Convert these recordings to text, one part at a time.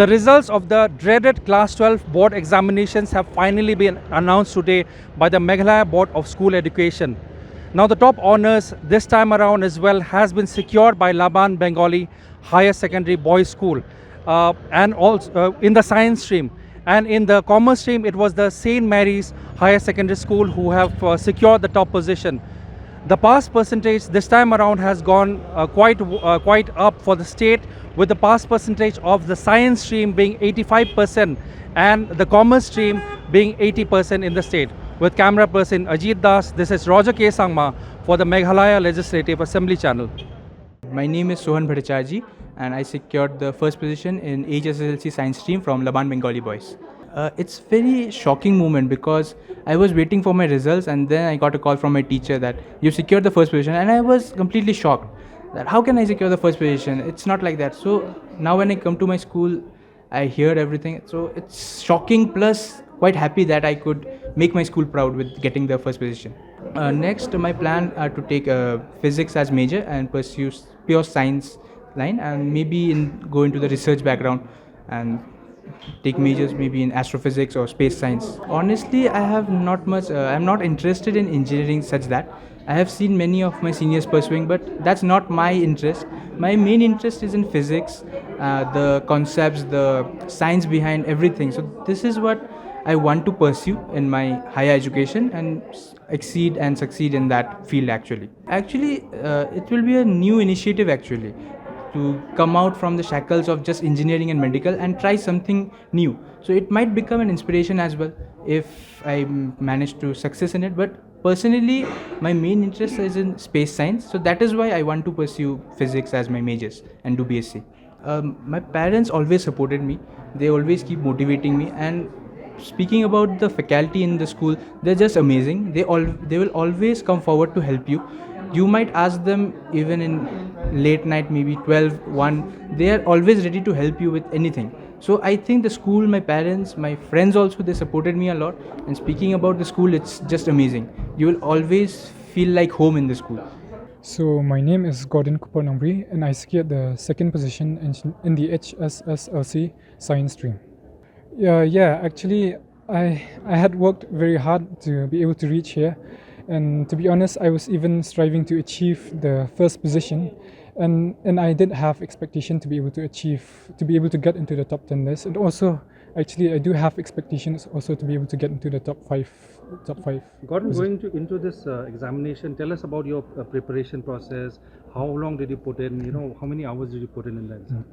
The results of the dreaded Class 12 board examinations have finally been announced today by the Meghalaya Board of School Education. Now the top honours this time around as well has been secured by Laban Bengali Higher Secondary Boys School and also in the science stream. And in the commerce stream, it was the St. Mary's Higher Secondary School who have secured the top position. The pass percentage this time around has gone quite up for the state, with the pass percentage of the science stream being 85% and the commerce stream being 80% in the state. With camera person Ajit Das, this is Roger K. Sangma for the Meghalaya Legislative Assembly channel. My name is Sohan Bhattacharjee and I secured the first position in HSSLC Science stream from Laban Bengali Boys. It's very shocking moment because I was waiting for my results and then I got a call from my teacher that you secured the first position, and I was completely shocked that how can I secure the first position? It's not like that. So now when I come to my school, I hear everything. So it's shocking plus quite happy that I could make my school proud with getting the first position. Next, my plan are to take physics as major and pursue pure science line, and maybe go into the research background and take majors maybe in astrophysics or space science. Honestly, I have not much, I'm not interested in engineering such that. I have seen many of my seniors pursuing, but that's not my interest. My main interest is in physics, the concepts, the science behind everything. So this is what I want to pursue in my higher education and exceed and succeed in that field actually. Actually, it will be a new initiative actually, to come out from the shackles of just engineering and medical and try something new. So it might become an inspiration as well if I manage to success in it. But personally, my main interest is in space science. So that is why I want to pursue physics as my majors and do BSc. My parents always supported me. They always keep motivating me. And speaking about the faculty in the school, they're just amazing. They will always come forward to help you. You might ask them even in late night, maybe 12, 1, they are always ready to help you with anything. So I think the school, my parents, my friends also, they supported me a lot. And speaking about the school, it's just amazing. You will always feel like home in the school. So my name is Gordon Cooper Nombri and I secured the second position in the HSSLC Science stream. Actually I had worked very hard to be able to reach here. And to be honest, I was even striving to achieve the first position, and I did have expectation to be able to get into the top 10 list, and also actually I do have expectations also to be able to get into the top five. Gordon, going into this examination, tell us about your preparation process. How long did you put in? How many hours did you put in that exam?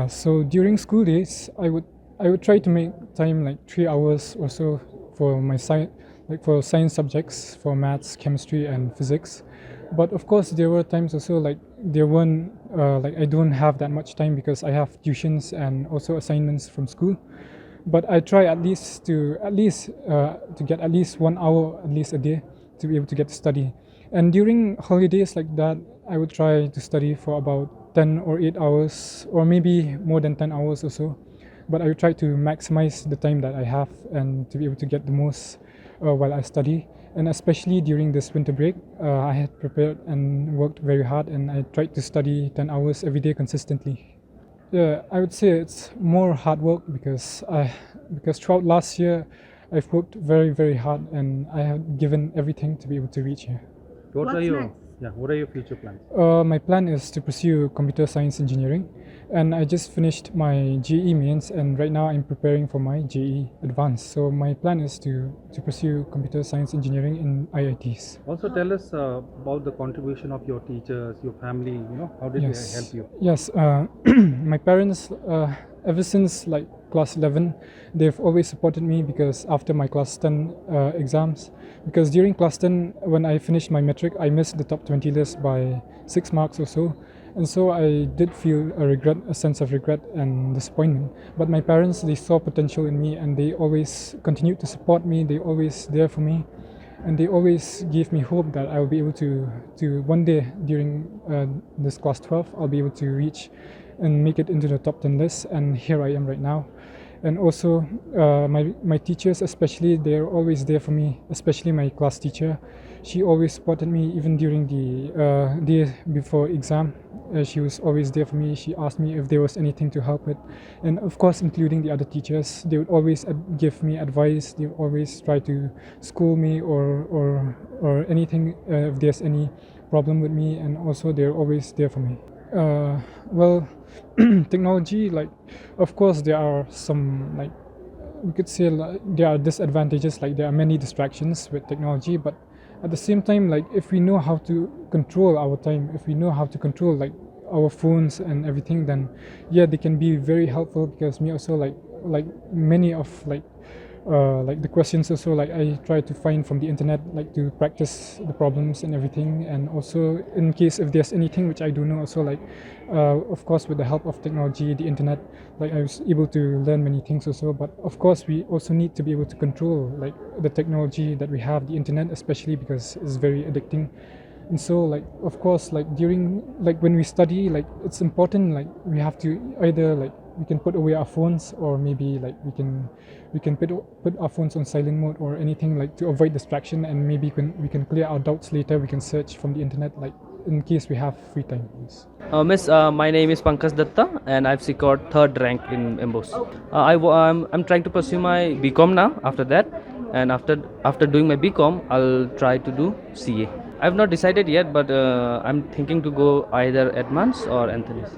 So during school days, I would try to make time like 3 hours or so for my for science subjects, for maths, chemistry and physics. But of course there were times also like there weren't I don't have that much time because I have tuitions and also assignments from school. But I try at least to get at least 1 hour at least a day to be able to get to study. And during holidays like that, I would try to study for about 10 or 8 hours, or maybe more than 10 hours or so. But I would try to maximize the time that I have and to be able to get the most while I study. And especially during this winter break, I had prepared and worked very hard, and I tried to study 10 hours every day consistently. I would say it's more hard work because throughout last year I've worked very, very hard and I have given everything to be able to reach here. What are your future plans? My plan is to pursue computer science engineering, and I just finished my GE mains, and right now I'm preparing for my GE advanced. So my plan is to pursue computer science engineering in IITs. Also tell us about the contribution of your teachers, your family, how did they help you? Yes, my parents, ever since like class 11, they've always supported me because after my class 10 exams, because during class 10 when I finished my metric, I missed the top 20 list by 6 marks or so, and so I did feel a sense of regret and disappointment. But my parents, they saw potential in me and they always continued to support me. They always there for me, and they always gave me hope that I will be able to one day during this class 12 I'll be able to reach and make it into the top 10 list, and here I am right now. And also my teachers especially, they're always there for me, especially my class teacher. She always supported me even during the day before exam. she was always there for me. She asked me if there was anything to help with, and of course, including the other teachers, they would always give me advice. They would always try to school me or anything if there's any problem with me, and also they're always there for me. Well, technology, like, of course, there are some, like, we could say, like, there are disadvantages, like there are many distractions with technology, but at the same time, like, if we know how to control our time, if we know how to control, like, our phones and everything, then yeah, they can be very helpful. Because me also, like many of, like the questions also, like, I try to find from the internet, like, to practice the problems and everything. And also, in case if there's anything which I don't know also, like, of course, with the help of technology, the internet, like, I was able to learn many things also. But of course, we also need to be able to control, like, the technology that we have, the internet especially, because it's very addicting. And so, like, of course, like, during, like, when we study, like, it's important, like, we have to either, like, we can put away our phones, or maybe, like, we can put our phones on silent mode or anything, like, to avoid distraction. And maybe we can clear our doubts later. We can search from the internet, like, in case we have free time. Yes. Miss, my name is Pankaj Datta, and I've secured third rank in MBoSE. I'm trying to pursue my BCom now. After that, and after doing my BCom, I'll try to do CA. I've not decided yet, but I'm thinking to go either Edmonds or Anthony's.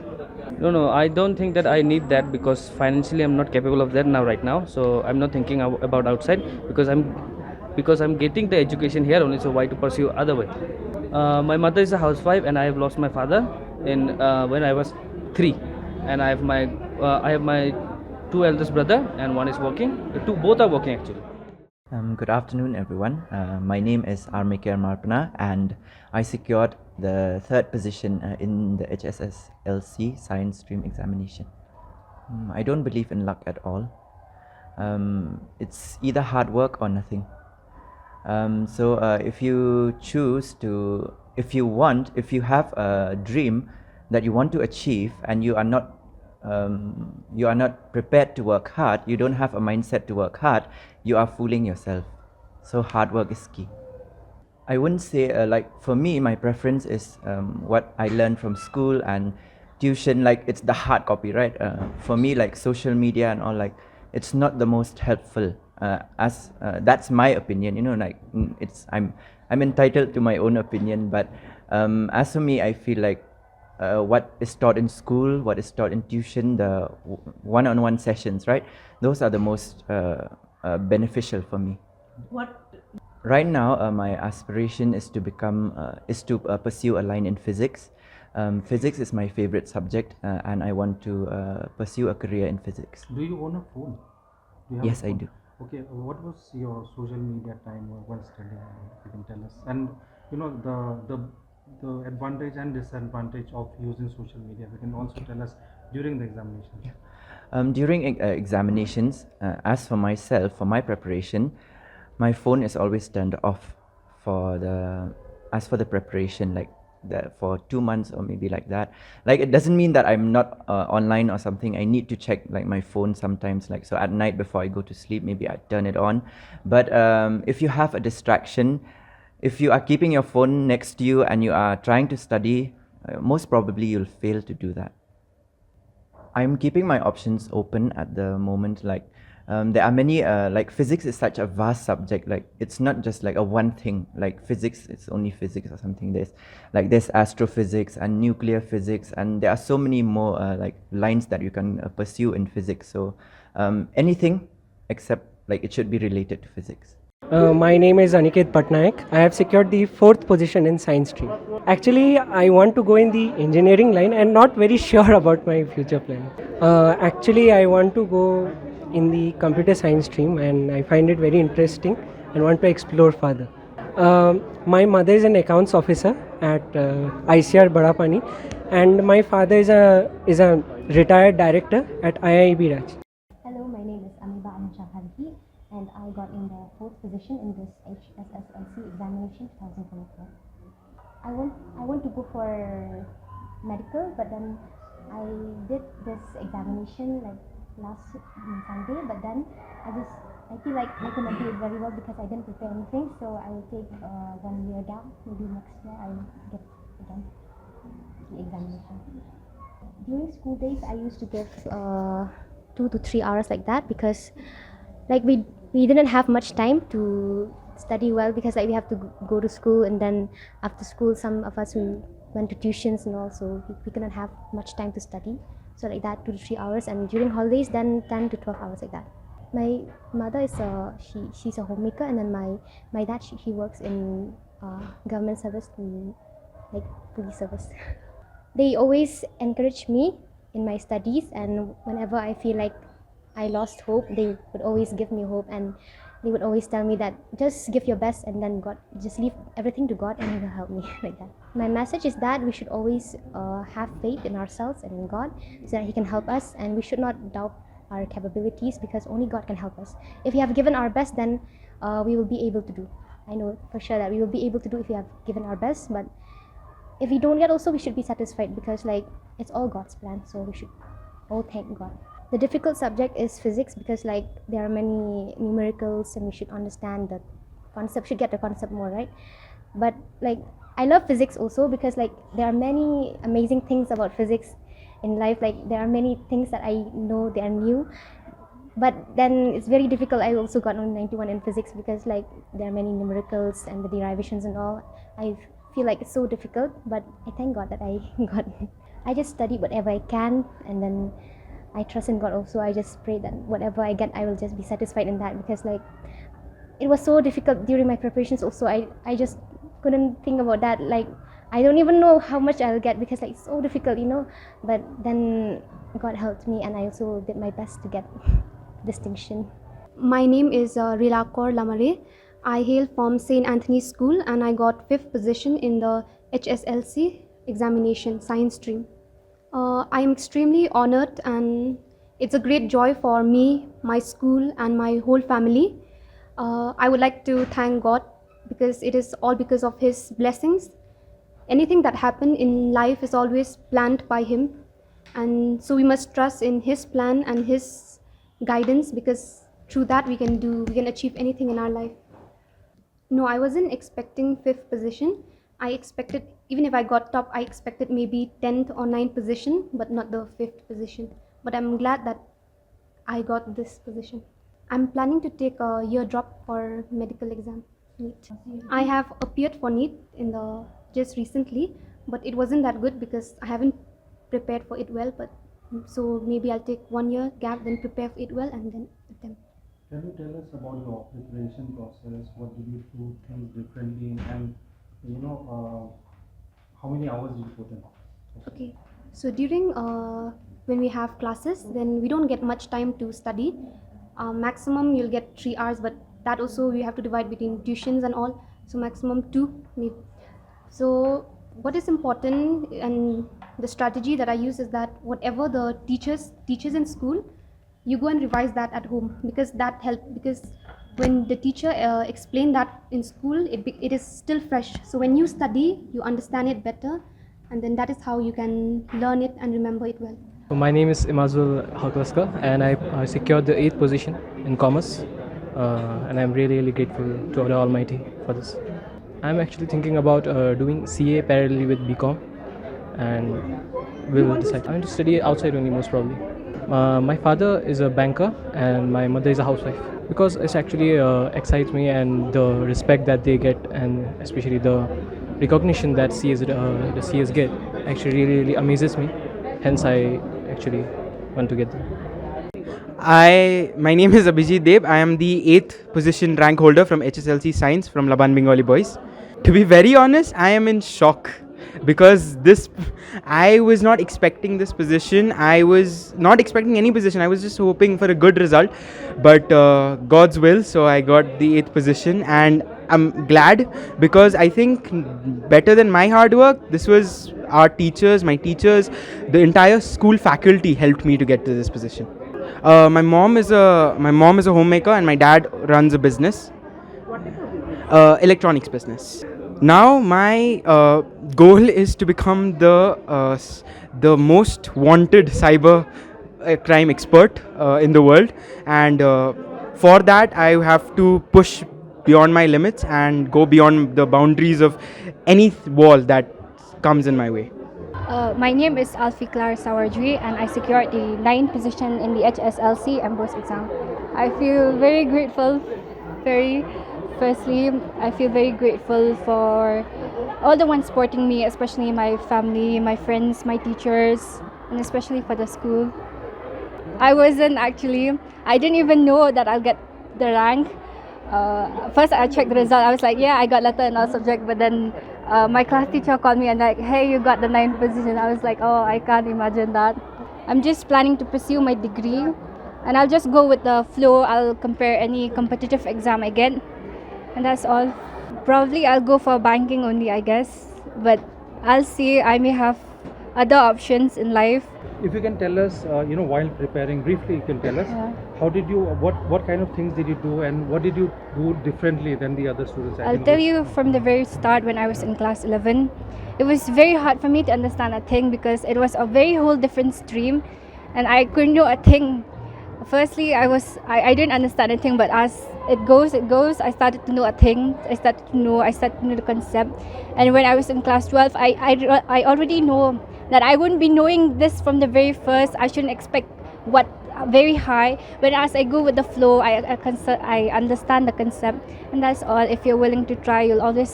No, I don't think that I need that, because financially I'm not capable of that now, right now. So I'm not thinking about outside, because I'm getting the education here only. So why to pursue other way? My mother is a housewife, and I have lost my father in when I was 3, and I have my two eldest brother, and one is working. Both are working actually. Good afternoon, everyone. My name is Armikir Marpana, and I secured the third position in the HSSLC Science Stream examination. I don't believe in luck at all. It's either hard work or nothing. So if you have a dream that you want to achieve, and you are not prepared to work hard, you don't have a mindset to work hard, you are fooling yourself. So hard work is key. I wouldn't say, like, for me, my preference is what I learned from school and tuition, like, it's the hard copy, right? For me, like, social media and all, like, it's not the most helpful. That's my opinion, like, I'm entitled to my own opinion. But as for me, I feel like what is taught in school, what is taught in tuition, the one-on-one sessions, right? Those are the most beneficial for me. Right now, my aspiration is to pursue a line in physics. Physics is my favorite subject, and I want to pursue a career in physics. Do you own a phone? Yes, I do. Okay, what was your social media time while studying? If you can tell us. And the advantage and disadvantage of using social media. We can also tell us during the examination. During examinations, as for myself, for my preparation, my phone is always turned off as for the preparation, like for 2 months or maybe like that. Like, it doesn't mean that I'm not online or something. I need to check, like, my phone sometimes, like, so at night before I go to sleep, maybe I turn it on. But if you have a distraction, if you are keeping your phone next to you and you are trying to study, most probably you'll fail to do that. I'm keeping my options open at the moment. Like, there are many, like, physics is such a vast subject. Like, it's not just like a one thing, like physics, it's only physics or something. There's astrophysics and nuclear physics, and there are so many more like lines that you can pursue in physics. So anything except, like, it should be related to physics. My name is Aniket Patnaik. I have secured the 4th position in science stream. Actually, I want to go in the engineering line and not very sure about my future plan. Actually, I want to go in the computer science stream, and I find it very interesting and want to explore further. My mother is an accounts officer at ICR Badapani, and my father is a retired director at IIB Raj. Hello, my name is Amiba Anchaharhi, and I got in the 4th position in this HSSLC examination 2024. I want to go for medical, but then I did this examination like last Sunday, but then I feel like I couldn't do it very well because I didn't prepare anything, so I will take 1 year down. Maybe next year I will get again the examination. During school days, I used to give 2 to 3 hours like that because like we didn't have much time to study well because like we have to go to school, and then after school some of us we went to tuitions and all, so we couldn't have much time to study. So like that 2 to 3 hours, and during holidays then 10 to 12 hours like that. My mother is she's a homemaker, and then my dad he works in government service, in like police service. They always encourage me in my studies, and whenever I feel like I lost hope, they would always give me hope, and they would always tell me that just give your best, and then God, just leave everything to God and He will help me like that. My message is that we should always have faith in ourselves and in God, so that He can help us, and we should not doubt our capabilities because only God can help us. If we have given our best, then we will be able to do. I know for sure that we will be able to do if we have given our best, but if we don't get, also we should be satisfied because like it's all God's plan, so we should all thank God. The difficult subject is physics because like there are many numericals and we should understand the concept, should get the concept more right. But like I love physics also because like there are many amazing things about physics in life. Like there are many things that I know they are new, but then it's very difficult. I also got only 91 in physics because like there are many numericals and the derivations and all. I feel like it's so difficult, but I thank God that I got. I just study whatever I can, and then I trust in God also. I just pray that whatever I get, I will just be satisfied in that because like it was so difficult during my preparations also. I just couldn't think about that. Like I don't even know how much I'll get because like it's so difficult, you know. But then God helped me, and I also did my best to get distinction. My name is Rilakor Lamare. I hail from St. Anthony's School, and I got 5th position in the HSLC examination science stream. I am extremely honored, and it's a great joy for me, my school, and my whole family. I would like to thank God because it is all because of His blessings. Anything that happens in life is always planned by Him, and so we must trust in His plan and His guidance because through that we can achieve anything in our life. No, I wasn't expecting 5th position. I expected, even if I got top, I expected maybe 10th or 9th position, but not the 5th position. But I'm glad that I got this position. I'm planning to take a year drop for medical exam, NEET. I have appeared for NEET just recently, but it wasn't that good because I haven't prepared for it well. But so maybe I'll take 1 year gap, then prepare for it well, and then attempt. Can you tell us about your preparation process? What did you do things differently, and how many hours did you put in? Okay, so during when we have classes, then we don't get much time to study. Maximum you'll get 3 hours, but that also we have to divide between tuitions and all. So maximum 2 maybe. So what is important and the strategy that I use is that whatever the teachers in school, you go and revise that at home because that helps. Because when the teacher explained that in school, it is still fresh. So when you study, you understand it better, and then that is how you can learn it and remember it well. My name is Imazul Haklaska, and I secured the 8th position in commerce, and I'm really grateful to Allah Almighty for this. I'm actually thinking about doing CA parallelly with BCom, and will decide. I'm going to study outside only most probably. My father is a banker and my mother is a housewife, because it actually excites me, and the respect that they get, and especially the recognition that the CAs get actually really amazes me. Hence I actually want to get them. My name is Abhijit Deb. I am the 8th position rank holder from HSSLC Science from Laban Bengali Boys. To be very honest, I am in shock because I was not expecting this position. I was not expecting any position. I was just hoping for a good result, but God's will, so I got the 8th position, and I'm glad because I think better than my hard work, this was our teachers, my teachers, the entire school faculty helped me to get to this position. My mom is a homemaker, and my dad runs a business, electronics business. Now my goal is to become the most wanted cyber crime expert in the world, and for that I have to push beyond my limits and go beyond the boundaries of any wall that comes in my way. My name is Alfie Clara Sawarjwi and I secured the 9th position in the HSSLC MBoSE exam. I feel very grateful. Firstly, I feel very grateful for all the ones supporting me, especially my family, my friends, my teachers, and especially for the school. I didn't even know that I'll get the rank. First I checked the result, I was like, yeah, I got letter in all subjects, but then my class teacher called me and like, hey, you got the 9th position. I was like, oh, I can't imagine that. I'm just planning to pursue my degree and I'll just go with the flow. I'll compare any competitive exam I get and that's all. Probably I'll go for banking only, I guess, but I'll see. I may have other options in life. If you can tell us, while preparing, briefly you can tell us, how did you, what kind of things did you do and what did you do differently than the other students? I'll tell you from the very start when I was in class 11, it was very hard for me to understand a thing because it was a very whole different stream and I couldn't know a thing. Firstly, I didn't understand anything, but as it goes, I started to know a thing. I started to know the concept. And when I was in class 12, I already know that I wouldn't be knowing this from the very first. I shouldn't expect what very high. But as I go with the flow, I understand the concept, and that's all. If you're willing to try, you'll always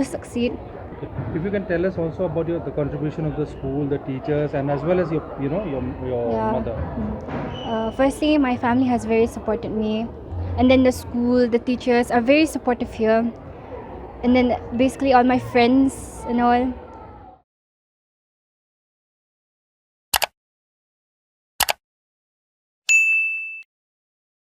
succeed. Okay. If you can tell us also about the contribution of the school, the teachers, and as well as your mother. Firstly, my family has very supported me, and then the school, the teachers are very supportive here, and then basically all my friends and all.